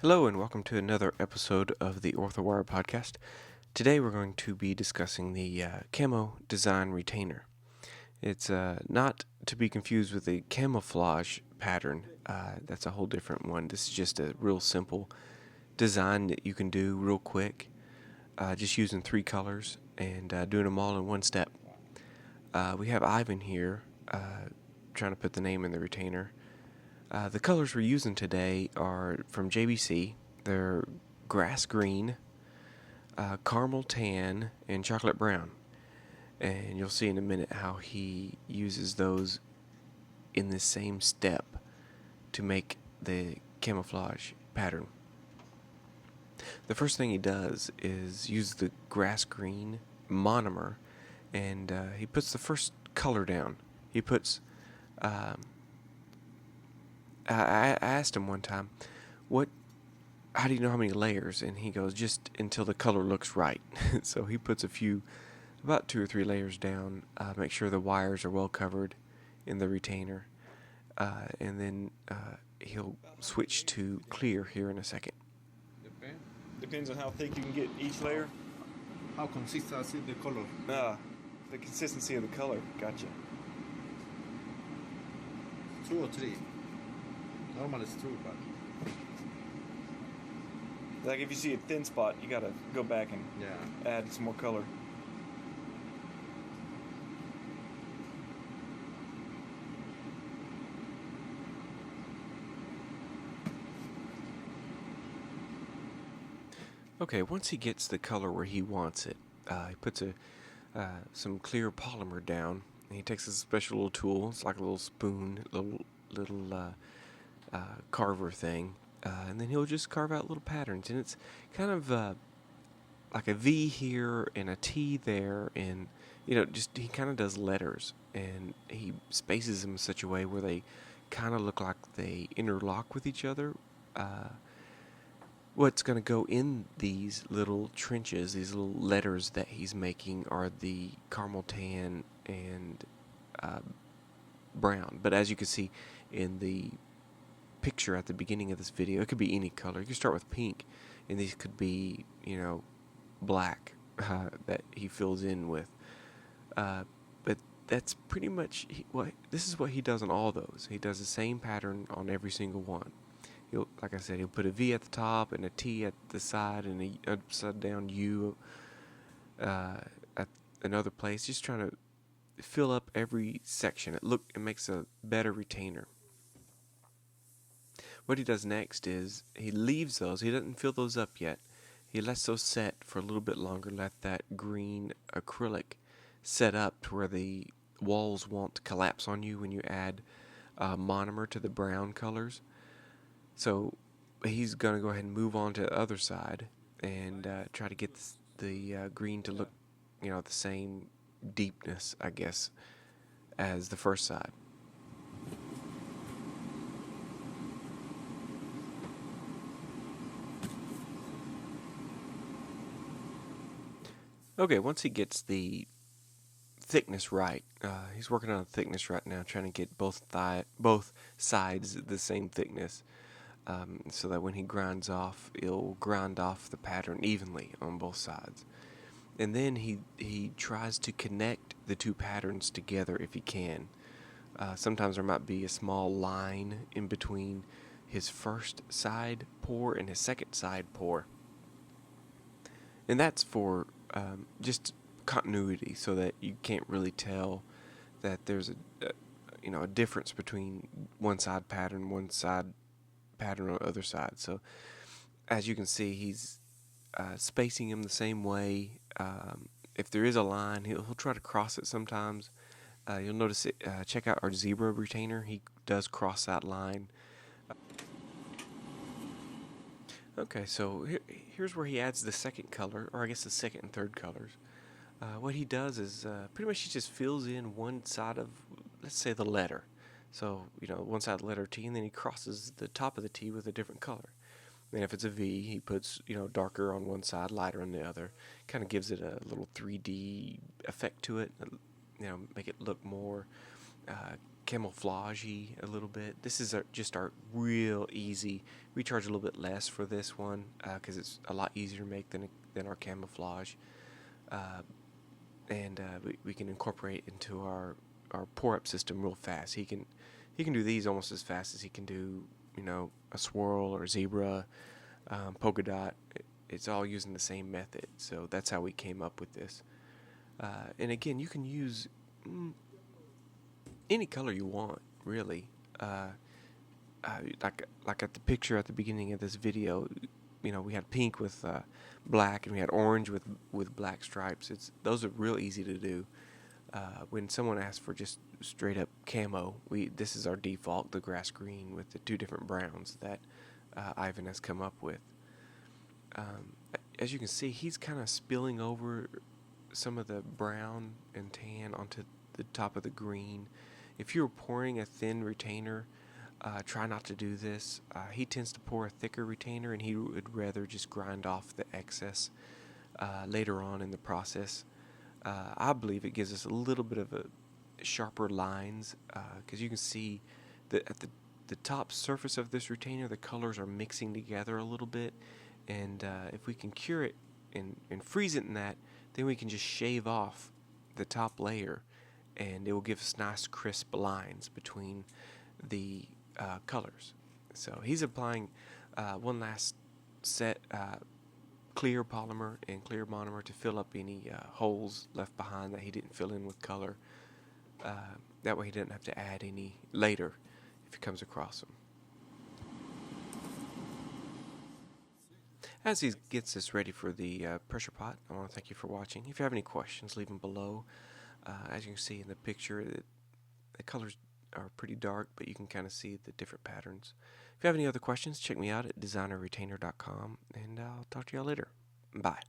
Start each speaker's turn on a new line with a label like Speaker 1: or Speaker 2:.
Speaker 1: Hello and welcome to another episode of the OrthoWire podcast. Today we're going to be discussing the Camo design retainer. It's not to be confused with the camouflage pattern. That's a whole different one. This is just a real simple design that you can do real quick, just using 3 colors and doing them all in one step. We have Ivan here trying to put the name in the retainer. The colors we're using today are from JBC. They're grass green, caramel tan, and chocolate brown. And you'll see in a minute how he uses those in the same step to make the camouflage pattern. The first thing he does is use the grass green monomer, and he puts the first color down. He puts I asked him one time, how do you know how many layers? And he goes, just until the color looks right. So he puts about 2 or 3 layers down, make sure the wires are well covered in the retainer, and then he'll switch to clear here in a second.
Speaker 2: Depends on how thick you can get each layer.
Speaker 3: How consistent is the color?
Speaker 2: The consistency of the color. Gotcha.
Speaker 3: 2 or 3. Normal is 2, but
Speaker 2: Like if you see a thin spot, you gotta go back and add some more color.
Speaker 1: Okay, once he gets the color where he wants it, he puts some clear polymer down. And he takes a special little tool. It's like a little spoon, little carver thing, and then he'll just carve out little patterns. And it's kind of like a V here and a T there, and just he kind of does letters, and he spaces them in such a way where they kind of look like they interlock with each other. What's going to go in these little trenches, these little letters that he's making, are the caramel tan and brown. But as you can see in the picture at the beginning of this video, it could be any color. You can start with pink, and these could be, black that he fills in with. But that's pretty much this is what he does on all those. He does the same pattern on every single one. Like I said, he'll put a V at the top and a T at the side and a upside down U at another place, just trying to fill up every section. It makes a better retainer. What he does next is he leaves those. He doesn't fill those up yet. He lets those set for a little bit longer. Let that green acrylic set up to where the walls won't collapse on you when you add monomer to the brown colors. So he's going to go ahead and move on to the other side and try to get the green to look, the same deepness, I guess, as the first side. Okay, once he gets the thickness right, he's working on thickness right now, trying to get both sides the same thickness. So that when he grinds off, he'll grind off the pattern evenly on both sides. And then he tries to connect the 2 patterns together if he can. Sometimes there might be a small line in between his first side pour and his second side pour. And that's for just continuity, so that you can't really tell that there's a difference between one side pattern on the other side. So as you can see, he's spacing them the same way. If there is a line, he'll try to cross it sometimes. You'll notice it. Check out our zebra retainer. He does cross that line. Okay, so here's where he adds the second color, or I guess the second and third colors. What he does is pretty much he just fills in one side of, let's say, the letter. So, one side of the letter T, and then he crosses the top of the T with a different color. And if it's a V, he puts, darker on one side, lighter on the other. Kind of gives it a little 3D effect to it, make it look more camouflage-y a little bit. This is just our real easy. We charge a little bit less for this one because it's a lot easier to make than our camouflage, and we can incorporate into our pour-up system real fast. He can do these almost as fast as he can do a swirl or a zebra, polka dot. It's all using the same method, so that's how we came up with this. And again, you can use any color you want, really. Like at the picture at the beginning of this video, we had pink with black, and we had orange with black stripes. Those are real easy to do. When someone asks for just straight up camo, this is our default, the grass green with the 2 different browns that Ivan has come up with. As you can see, he's kind of spilling over some of the brown and tan onto the top of the green. If you're pouring a thin retainer, try not to do this. He tends to pour a thicker retainer, and he would rather just grind off the excess later on in the process. I believe it gives us a little bit of a sharper lines because you can see that at the top surface of this retainer, the colors are mixing together a little bit, and if we can cure it and freeze it in that, then we can just shave off the top layer, and it will give us nice crisp lines between the colors. So he's applying one last set clear polymer and clear monomer to fill up any holes left behind that he didn't fill in with color. That way he didn't have to add any later if he comes across them. As he gets this ready for the pressure pot, I want to thank you for watching. If you have any questions, leave them below. As you can see in the picture, the colors are pretty dark, but you can kind of see the different patterns. If you have any other questions, check me out at designerretainer.com, and I'll talk to y'all later. Bye.